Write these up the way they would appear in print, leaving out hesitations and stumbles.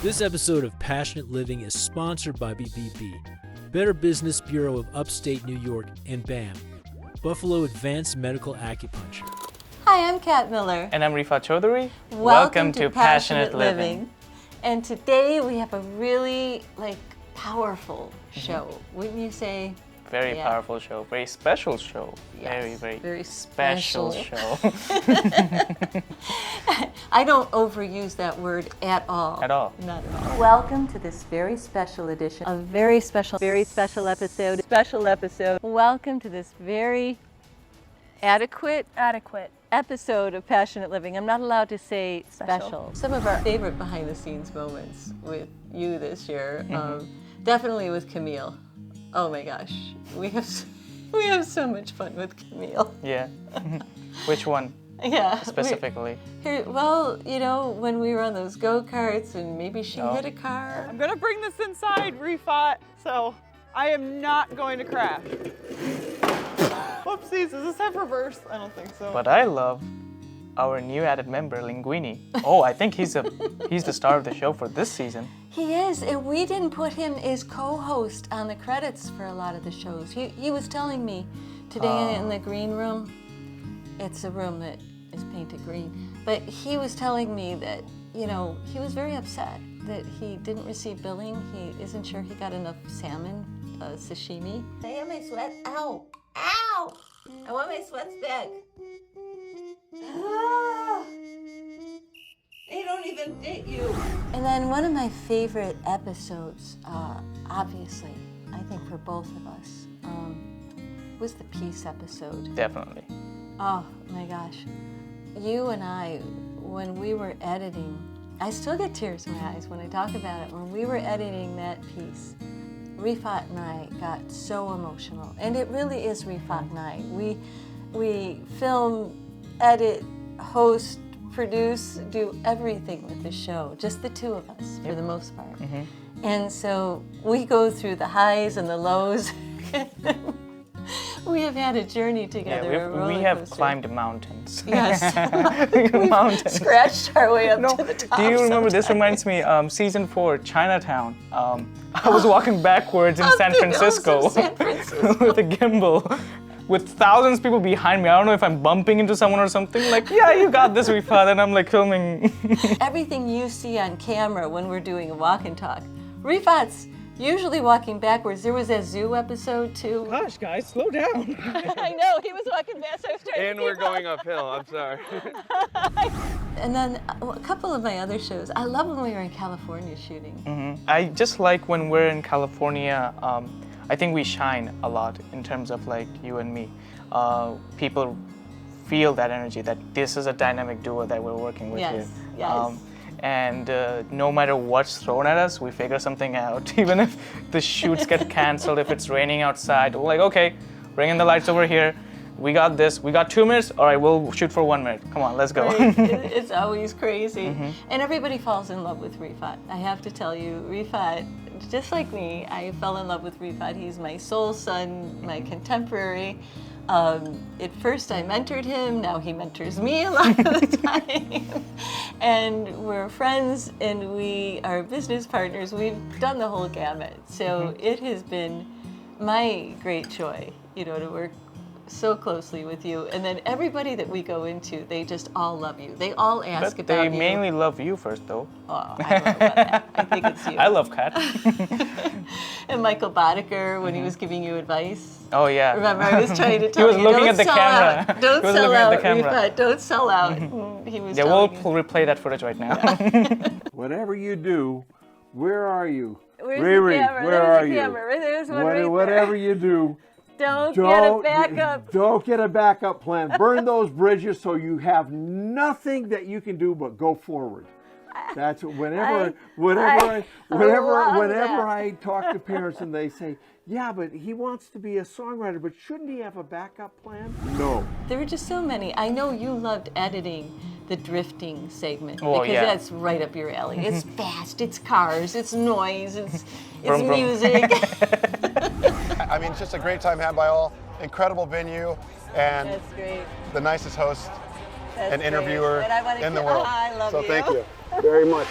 This episode of Passionate Living is sponsored by BBB, Better Business Bureau of Upstate New York, and BAM, Buffalo Advanced Medical Acupuncture. Hi, I'm Kat Miller. And I'm Rifat Chowdhury. Welcome to Passionate Living. And today we have a really powerful show, wouldn't you say? Very powerful show, very special show. Yes, very special show. I don't overuse that word at all. At all. Not at all. Welcome to this very special edition, a very special episode. Welcome to this very adequate episode of Passionate Living. I'm not allowed to say special. Some of our favorite behind the scenes moments with you this year, definitely with Camille. Oh my gosh, we have so much fun with Camille. Yeah. Which one? Yeah. Specifically. When we were on those go-karts and maybe she hit a car. I'm gonna bring this inside, Rifat, so I am not going to crash. Whoopsies, does this have reverse? I don't think so. But I love our new added member, Linguini. Oh, I think he's the star of the show for this season. He is, and we didn't put him as co-host on the credits for a lot of the shows. He was telling me today in the green room, it's a room that is painted green, but he was telling me that, he was very upset that he didn't receive billing. He isn't sure he got enough salmon, sashimi. I have my sweat, ow, I want my sweats back. They don't even fit you. And then one of my favorite episodes, obviously, I think for both of us, was the peace episode. Definitely. Oh my gosh. You and I, when we were editing, I still get tears in my eyes when I talk about it. When we were editing that piece, Rifat and I got so emotional. And it really is Rifat and I. We film, edit, host, produce, do everything with the show, just the two of us for the most part. And so we go through the highs and the lows. We have had a journey together. Yeah, we have climbed mountains. Yes. We've scratched our way up to the top. Do you remember, this reminds me, season 4, Chinatown. I was walking backwards in San Francisco with a gimbal. With thousands of people behind me. I don't know if I'm bumping into someone or something. Yeah, you got this, Rifat, and I'm filming. Everything you see on camera when we're doing a walk and talk, Rifat's usually walking backwards. There was a zoo episode too. Gosh, guys, slow down. I know, he was walking fast. I was trying And we're going uphill, I'm sorry. And then a couple of my other shows, I love when we were in California shooting. I just like when we're in California, I think we shine a lot in terms of you and me. People feel that energy, that this is a dynamic duo that we're working with here. Yes. And no matter what's thrown at us, we figure something out. Even if the shoots get canceled, if it's raining outside, we're okay, bring in the lights over here. We got this. We got 2 minutes. All right, we'll shoot for 1 minute. Come on, let's go. Right. It's always crazy. And everybody falls in love with Rifat. I have to tell you, Rifat, just like me, I fell in love with Rifat. He's my soul son, my contemporary. At first I mentored him, now he mentors me a lot of the time. And we're friends and we are business partners. We've done the whole gamut. So it has been my great joy, to work so closely with you. And then everybody that we go into, they just all love you. They all ask but about you. They mainly love you first, though. Oh, I don't know about that. I think it's you. I love Kat. And Michael Boddicker, when he was giving you advice. Oh, yeah. Remember, I was trying to tell you, he was looking at the camera. Don't sell out, Rifat. Don't sell out. He was we'll replay that footage right now. Whatever you do, where are you? Where's Riri, the camera? where are you? There's one right there. Whatever you do, Don't get a backup. Don't get a backup plan. Burn those bridges so you have nothing that you can do but go forward. That's whenever I talk to parents and they say, yeah, but he wants to be a songwriter, but shouldn't he have a backup plan? No. There were just so many. I know you loved editing the drifting segment because that's right up your alley. It's fast, it's cars, it's noise, it's Brum, brum. music. I mean, it's just a great time had by all. Incredible venue and That's great. the nicest host That's and great. interviewer And I wanna in the keep- world. I love so you. thank you very much.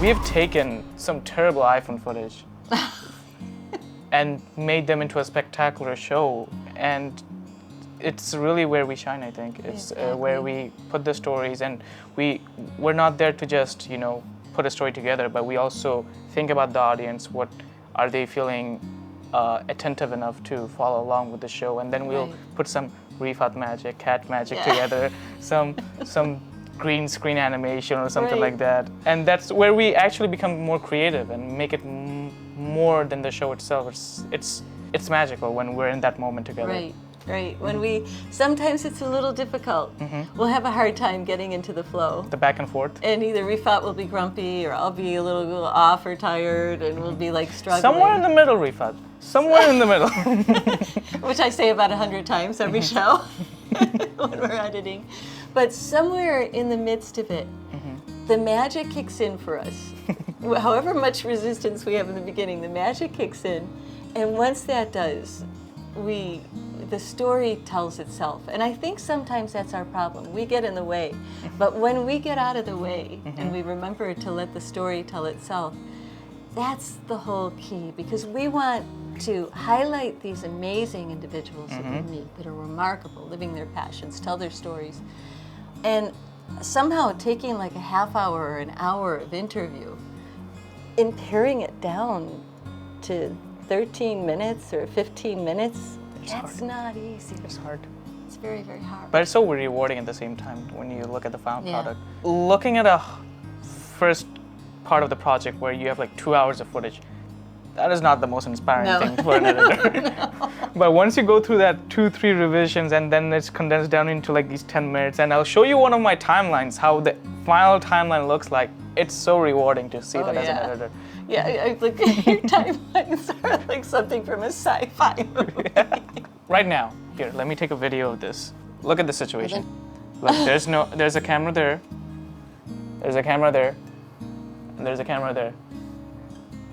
We have taken some terrible iPhone footage and made them into a spectacular show, and it's really where we shine, I think. It's where we put the stories, and we're not there to just, you know, put a story together, but we also think about the audience. What are they feeling attentive enough to follow along with the show? And then we'll put some Rifat magic, cat magic together, some green screen animation or something like that. And that's where we actually become more creative and make it more than the show itself. It's magical when we're in that moment together. Right. Right. When sometimes it's a little difficult. We'll have a hard time getting into the flow. The back and forth. And either Rifat will be grumpy, or I'll be a little off or tired, and we'll be like struggling. Somewhere in the middle, Rifat. Somewhere in the middle. Which I say about 100 times every show when we're editing. But somewhere in the midst of it, the magic kicks in for us. However much resistance we have in the beginning, the magic kicks in. And once that does, the story tells itself. And I think sometimes that's our problem. We get in the way. But when we get out of the way and we remember to let the story tell itself, that's the whole key, because we want to highlight these amazing individuals that we meet that are remarkable, living their passions, tell their stories. And somehow taking like a half hour or an hour of interview and paring it down to 13 minutes or 15 minutes, that's not easy. It's hard. It's very, very hard. But it's so rewarding at the same time when you look at the final product. Looking at a first part of the project where you have like 2 hours of footage, that is not the most inspiring thing for an editor. But once you go through that 2-3 revisions, and then it's condensed down into like these 10 minutes, and I'll show you one of my timelines, how the final timeline looks like. It's so rewarding to see that as an editor. Yeah, I look at your timelines are like something from a sci-fi movie. Right now, here, let me take a video of this. Look at the situation. Look, there's a camera there, there's a camera there, and there's a camera there.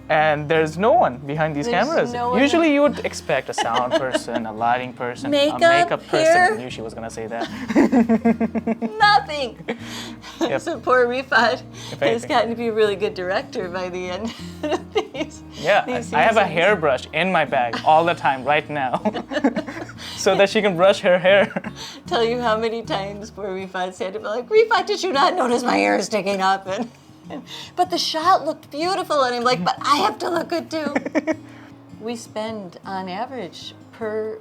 And there's no one behind these cameras. No Usually you would expect a sound person, a lighting person, a makeup person. I knew she was gonna say that. Nothing. Yep. So poor Rifat has anything. gotten to be a really good director by the end of these. Yeah, these I have a seasons. hairbrush in my bag all the time right now, so that she can brush her hair. Tell you how many times poor Rifat said to me, like, Rifat, did you not notice my hair is sticking up? But the shot looked beautiful, and I'm like, but I have to look good too. We spend, on average, per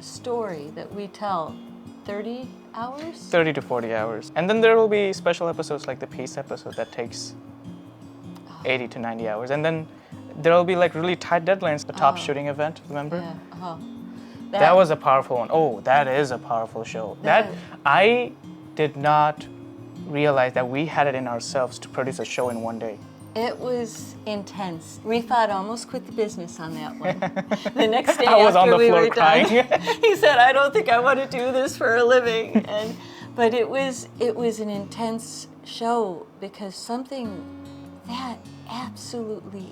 story that we tell, 30 hours? 30 to 40 hours. And then there will be special episodes like the Peace episode that takes 80 to 90 hours. And then there will be like really tight deadlines. The top shooting event, remember? Yeah. That was a powerful one. Oh, that is a powerful show. I did not realize that we had it in ourselves to produce a show in one day. It was intense. Rifat almost quit the business on that one. The next day I was after on the we floor were crying. done, he said, I don't think I want to do this for a living. But it was an intense show, because something that absolutely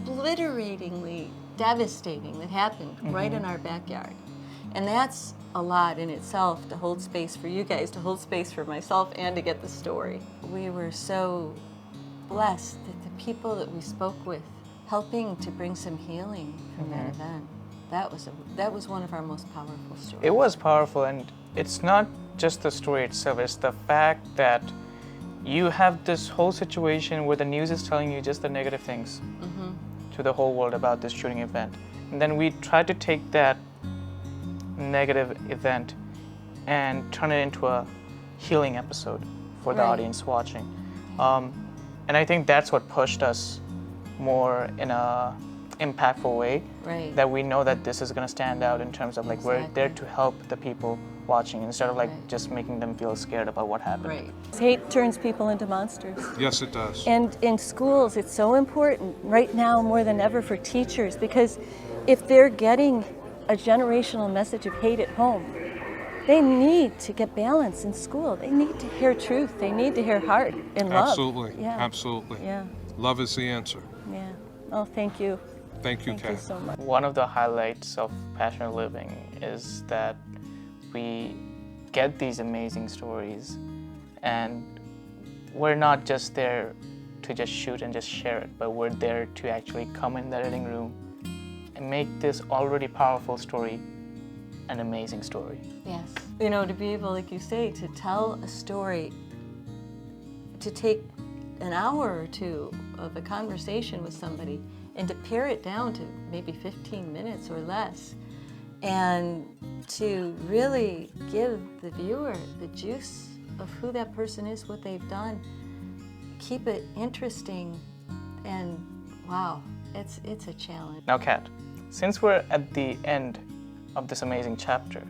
obliteratingly devastating that happened right in our backyard. And that's a lot in itself, to hold space for you guys, to hold space for myself, and to get the story. We were so blessed that the people that we spoke with, helping to bring some healing from that event, that was one of our most powerful stories. It was powerful, and it's not just the story itself, it's the fact that you have this whole situation where the news is telling you just the negative things to the whole world about this shooting event. And then we tried to take that negative event and turn it into a healing episode for the audience watching. And I think that's what pushed us more in a impactful way. Right. That we know that this is going to stand out in terms of like we're there to help the people watching instead of like just making them feel scared about what happened. Right. Hate turns people into monsters. Yes, it does. And in schools, it's so important right now more than ever for teachers, because if they're getting a generational message of hate at home, They need to get balance in school. They need to hear truth. They need to hear heart and love. Absolutely. Yeah. Absolutely. Yeah. Love is the answer. Yeah. Oh, thank you. Thank you, Thank you Kat. so much. One of the highlights of Passionate Living is that we get these amazing stories, and we're not just there to just shoot and just share it, but we're there to actually come in the editing room and make this already powerful story an amazing story. Yes. You know, to be able, like you say, to tell a story, to take an hour or two of a conversation with somebody and to pare it down to maybe 15 minutes or less, and to really give the viewer the juice of who that person is, what they've done, keep it interesting, and wow, it's a challenge. Now, Kat, since we're at the end of this amazing chapter,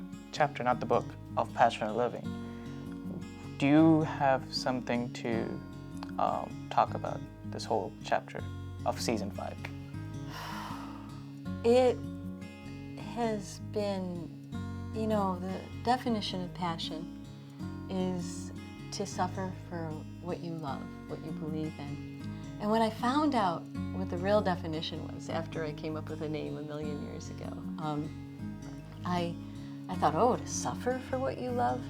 not the book, of Passionate Living, do you have something to talk about this whole chapter of season 5? It has been, you know, the definition of passion is to suffer for what you love, what you believe in. And when I found out what the real definition was after I came up with a name a million years ago, I thought, oh, to suffer for what you love?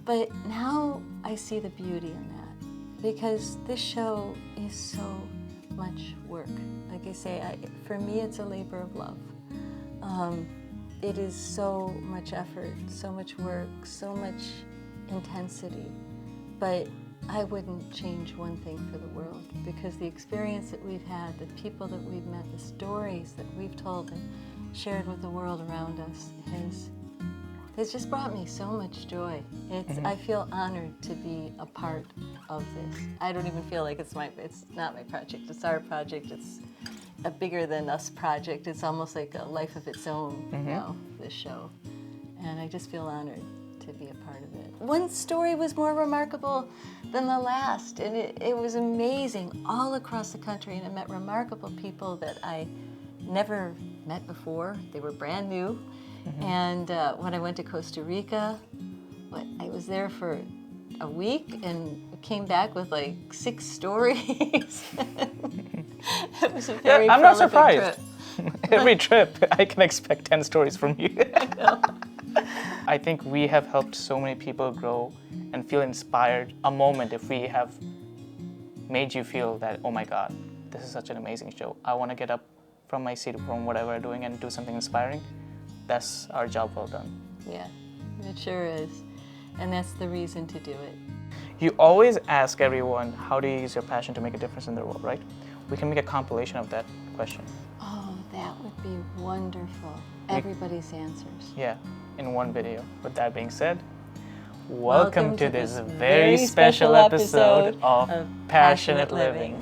But now I see the beauty in that, because this show is so much work. Like I say, for me it's a labor of love. It is so much effort, so much work, so much intensity, but I wouldn't change one thing for the world, because the experience that we've had, the people that we've met, the stories that we've told and shared with the world around us has just brought me so much joy. I feel honored to be a part of this. I don't even feel like it's not my project, it's our project. It's a bigger than us project. It's almost like a life of its own now, this show. And I just feel honored to be a part of it. One story was more remarkable than the last, and it was amazing all across the country, and I met remarkable people that I never met before. They were brand new. And when I went to Costa Rica, I was there for a week and came back with like 6 stories. It was a very I'm not prolific surprised. trip. Every trip, I can expect 10 stories from you. I know. I think we have helped so many people grow and feel inspired. A moment, if we have made you feel that, oh my God, this is such an amazing show. I want to get up from my seat, from whatever I'm doing, and do something inspiring. That's our job well done. Yeah, it sure is. And that's the reason to do it. You always ask everyone, how do you use your passion to make a difference in the world, right? We can make a compilation of that question. Oh, that would be wonderful. Everybody's answers. Yeah, in one video. With that being said, welcome to this very special episode of Passionate Living.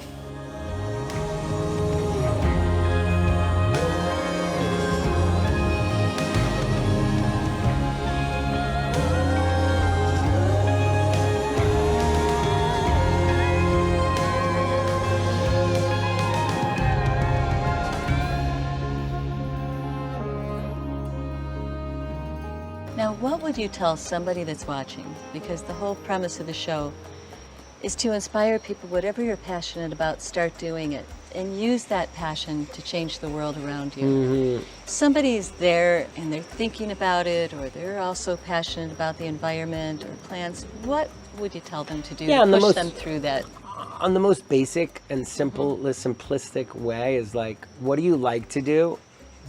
Now, what would you tell somebody that's watching? Because the whole premise of the show is to inspire people, whatever you're passionate about, start doing it and use that passion to change the world around you. Somebody's there and they're thinking about it, or they're also passionate about the environment or plants. What would you tell them to do to push them through that? On the most basic and simplistic way is like, what do you like to do?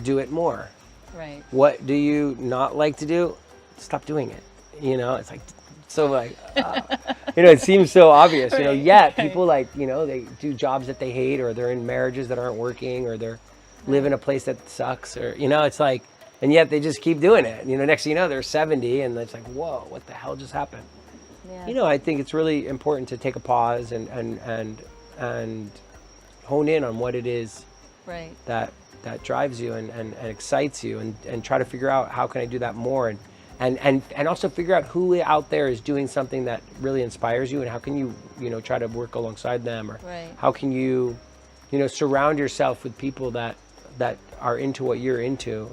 Do it more. Right. What do you not like to do? Stop doing it. You know, it's like, so like, you know, it seems so obvious, you know, yet people like, you know, they do jobs that they hate, or they're in marriages that aren't working, or they're live in a place that sucks, or, you know, it's like, and yet they just keep doing it. You know, next thing you know, they're 70 and it's like, whoa, what the hell just happened? Yeah. You know, I think it's really important to take a pause and hone in on what it is Right. that drives you and excites you, and try to figure out how can I do that more, and also figure out who out there is doing something that really inspires you, and how can you try to work alongside them, or Right. how can you surround yourself with people that are into what you're into,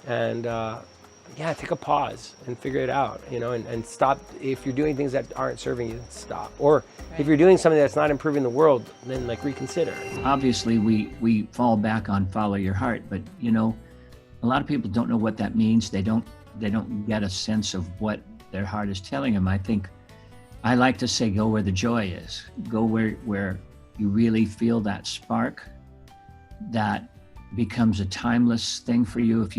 and yeah, take a pause and figure it out, you know, and stop. If you're doing things that aren't serving you, stop. Or if you're doing something that's not improving the world, then like reconsider. Obviously, we fall back on follow your heart, but you know, a lot of people don't know what that means. They don't get a sense of what their heart is telling them. I like to say, go where the joy is. Go where you really feel that spark that becomes a timeless thing for you. If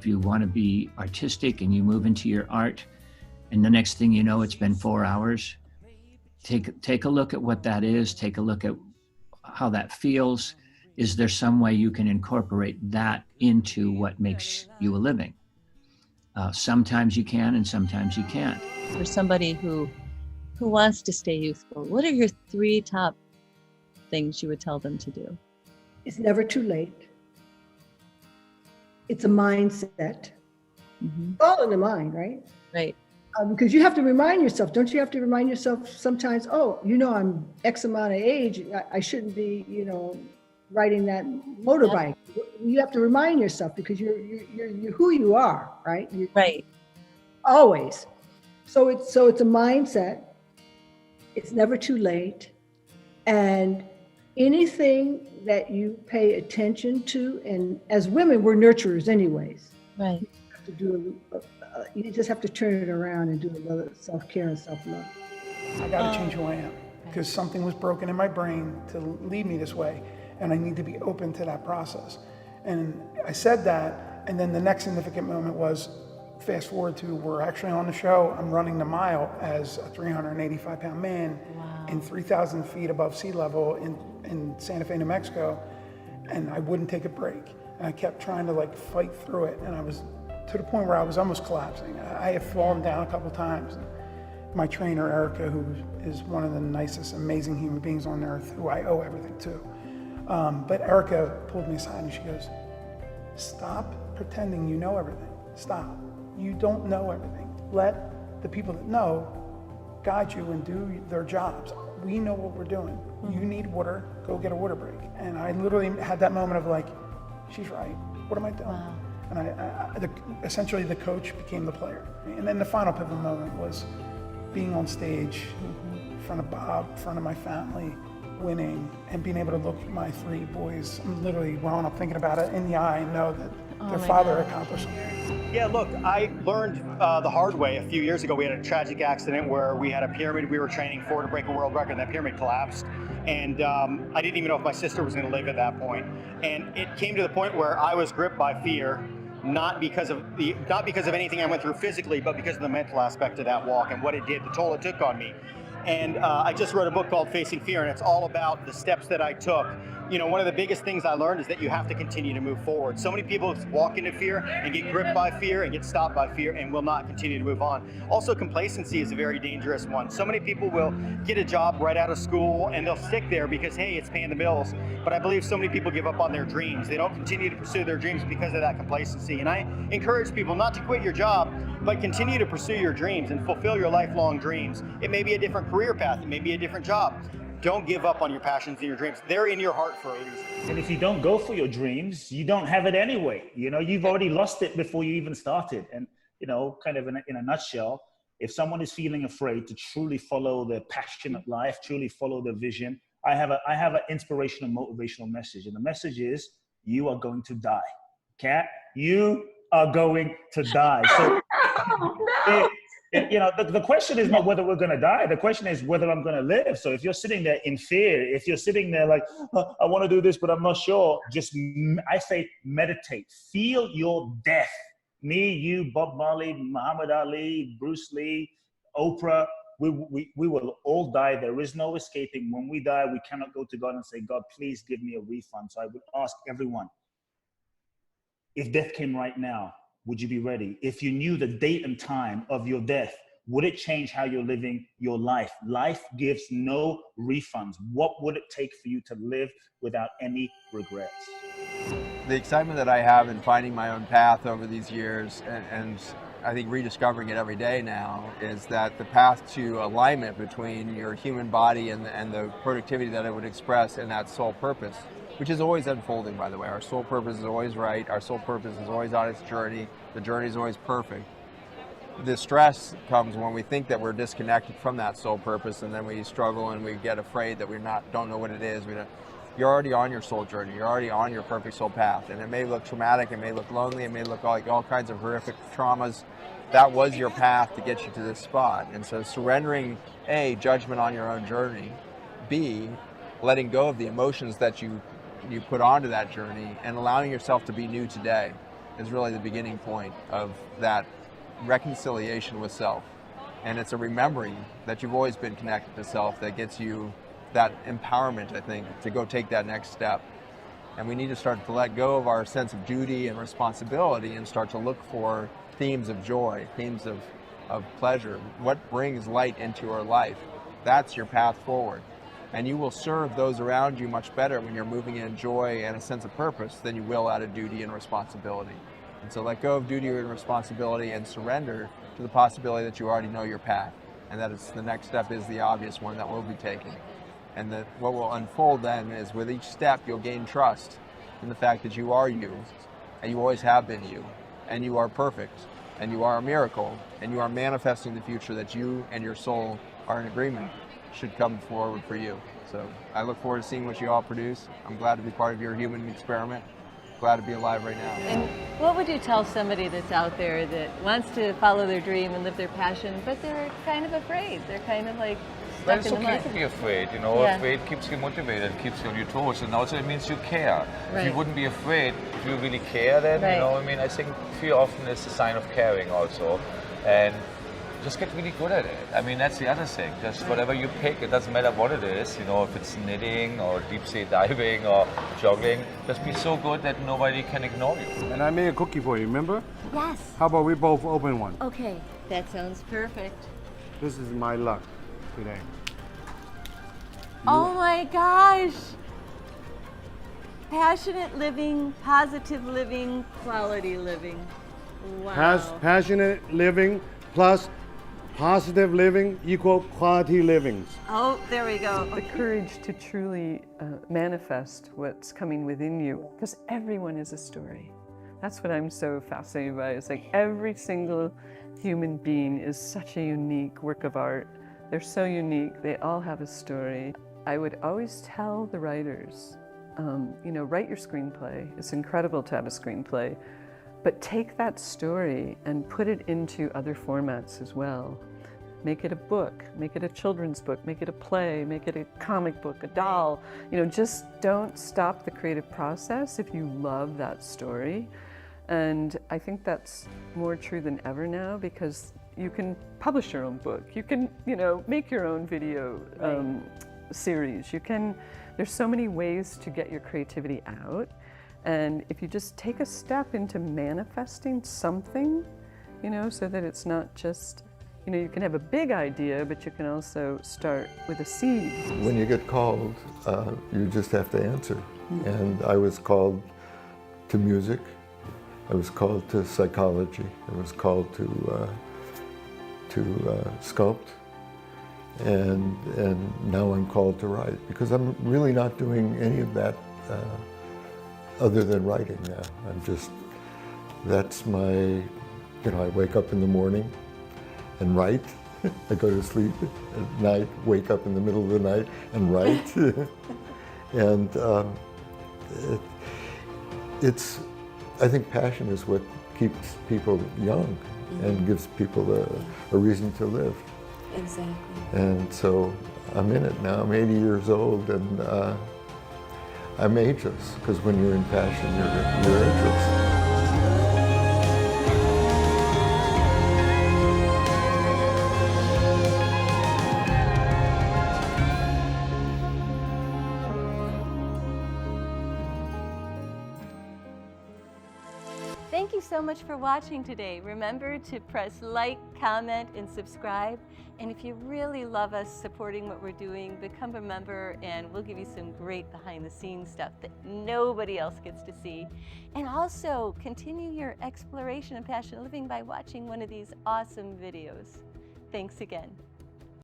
you want to be artistic and you move into your art, and the next thing you know, it's been 4 hours. Take a look at what that is. Take a look at how that feels. Is there some way you can incorporate that into what makes you a living? Sometimes you can, and sometimes you can't. For somebody who wants to stay youthful, what are your 3 top things you would tell them to do? It's never too late. It's a mindset. Mm-hmm. All in the mind, right? Right. Because you have to remind yourself, don't you have to remind yourself sometimes, oh, you know, I'm X amount of age, I shouldn't be, you know, riding that motorbike. Yeah. You have to remind yourself because you're who you are, right? Right. Always. So it's a mindset. It's never too late. And anything that you pay attention to, and as women, we're nurturers anyways. Right. You have to do you just have to turn it around and do a little self-care and self-love. I got to change who I am because something was broken in my brain to lead me this way, and I need to be open to that process. And I said that, and then the next significant moment was, fast forward to, we're actually on the show, I'm running the mile as a 385-pound man in 3,000 feet above sea level in Santa Fe, New Mexico, and I wouldn't take a break. And I kept trying to like fight through it, and I was to the point where I was almost collapsing. I had fallen down a couple times. My trainer, Erica, who is one of the nicest, amazing human beings on earth, who I owe everything to. But Erica pulled me aside and she goes, stop pretending you know everything. Stop. You don't know everything. Let the people that know guide you and do their jobs. We know what we're doing. Mm-hmm. You need water, go get a water break. And I literally had that moment of like, she's right. What am I doing? Wow. And essentially the coach became the player. And then the final pivotal moment was being on stage in front of Bob, in front of my family, winning, and being able to look at my 3 boys, I'm literally growing up thinking about it, in the eye and know that their father accomplished something. Yeah, look, I learned the hard way a few years ago. We had a tragic accident where we had a pyramid we were training for to break a world record, and that pyramid collapsed. And I didn't even know if my sister was going to live at that point. And it came to the point where I was gripped by fear, not because of anything I went through physically, but because of the mental aspect of that walk and what it did, the toll it took on me. And I just wrote a book called Facing Fear, and it's all about the steps that I took. You know, one of the biggest things I learned is that you have to continue to move forward. So many people walk into fear and get gripped by fear and get stopped by fear and will not continue to move on. Also, complacency is a very dangerous one. So many people will get a job right out of school and they'll stick there because, hey, it's paying the bills. But I believe so many people give up on their dreams. They don't continue to pursue their dreams because of that complacency. And I encourage people not to quit your job, but continue to pursue your dreams and fulfill your lifelong dreams. It may be a different career path, it may be a different job. Don't give up on your passions and your dreams. They're in your heart for a reason. And if you don't go for your dreams, you don't have it anyway. You know, you've already lost it before you even started. And, you know, kind of in a nutshell, if someone is feeling afraid to truly follow their passionate life, truly follow their vision, I have an inspirational, motivational message. And the message is, you are going to die. Kat, you are going to die. So, you know, the question is not whether we're going to die. The question is whether I'm going to live. So if you're sitting there in fear, if you're sitting there like, oh, I want to do this, but I'm not sure, just, I say, meditate. Feel your death. Me, you, Bob Marley, Muhammad Ali, Bruce Lee, Oprah, we will all die. There is no escaping. When we die, we cannot go to God and say, God, please give me a refund. So I would ask everyone, if death came right now, would you be ready? If you knew the date and time of your death, would it change how you're living your life? Life gives no refunds. What would it take for you to live without any regrets? The excitement that I have in finding my own path over these years, and I think rediscovering it every day now, is that the path to alignment between your human body and the productivity that it would express and that sole purpose which is always unfolding, by the way. Our soul purpose is always right. Our soul purpose is always on its journey. The journey is always perfect. The stress comes when we think that we're disconnected from that soul purpose, and then we struggle and we get afraid that don't know what it is. You're already on your soul journey. You're already on your perfect soul path, and it may look traumatic, it may look lonely, it may look like all kinds of horrific traumas. That was your path to get you to this spot. And so surrendering, A, judgment on your own journey, B, letting go of the emotions that you put onto that journey and allowing yourself to be new today is really the beginning point of that reconciliation with self. And it's a remembering that you've always been connected to self that gets you that empowerment, I think, to go take that next step. And we need to start to let go of our sense of duty and responsibility and start to look for themes of joy, themes of pleasure. What brings light into your life? That's your path forward. And you will serve those around you much better when you're moving in joy and a sense of purpose than you will out of duty and responsibility. And so let go of duty and responsibility and surrender to the possibility that you already know your path, and that the next step is the obvious one that will be taken. And what will unfold then is with each step you'll gain trust in the fact that you are you, and you always have been you, and you are perfect, and you are a miracle, and you are manifesting the future that you and your soul are in agreement should come forward for you. So I look forward to seeing what you all produce. I'm glad to be part of your human experiment. Glad to be alive right now. And what would you tell somebody that's out there that wants to follow their dream and live their passion, but they're kind of afraid? They're kind of like Well, stuck it's in the okay mud. to be afraid, you know. Yeah. Afraid keeps you motivated, keeps you on your toes, and also it means you care. Right. If you wouldn't be afraid, if you really care, then, Right. you know, I mean, I think fear often is a sign of caring also. And just get really good at it. I mean, that's the other thing. Just whatever you pick, it doesn't matter what it is, you know, if it's knitting or deep sea diving or jogging, just be so good that nobody can ignore you. And I made a cookie for you, remember? Yes. How about we both open one? Okay, that sounds perfect. This is my luck today. Oh my gosh! Passionate living, positive living, quality living. Wow. Passionate living plus positive living equal quality living. Oh, there we go. The courage to truly manifest what's coming within you, because everyone is a story. That's what I'm so fascinated by. It's like every single human being is such a unique work of art. They're so unique. They all have a story. I would always tell the writers, you know, write your screenplay. It's incredible to have a screenplay, but take that story and put it into other formats as well. Make it a book, make it a children's book, make it a play, make it a comic book, a doll. You know, just don't stop the creative process if you love that story. And I think that's more true than ever now, because you can publish your own book. You can, you know, make your own video series. You can, there's so many ways to get your creativity out. And if you just take a step into manifesting something, you know, so that it's not just, you know, you can have a big idea, but you can also start with a seed. When you get called, you just have to answer. And I was called to music. I was called to psychology. I was called to sculpt. And now I'm called to write, because I'm really not doing any of that other than writing now. I'm just, that's my, you know, I wake up in the morning and write. I go to sleep at night, wake up in the middle of the night and write. And it's, I think passion is what keeps people young and gives people a reason to live. Exactly. And so I'm in it now. I'm 80 years old, and I'm ageless, because when you're in passion, you're ageless. Thank you so much for watching today. Remember to press like, comment, and subscribe. And if you really love us supporting what we're doing, become a member and we'll give you some great behind-the-scenes stuff that nobody else gets to see. And also continue your exploration of passionate living by watching one of these awesome videos. Thanks again.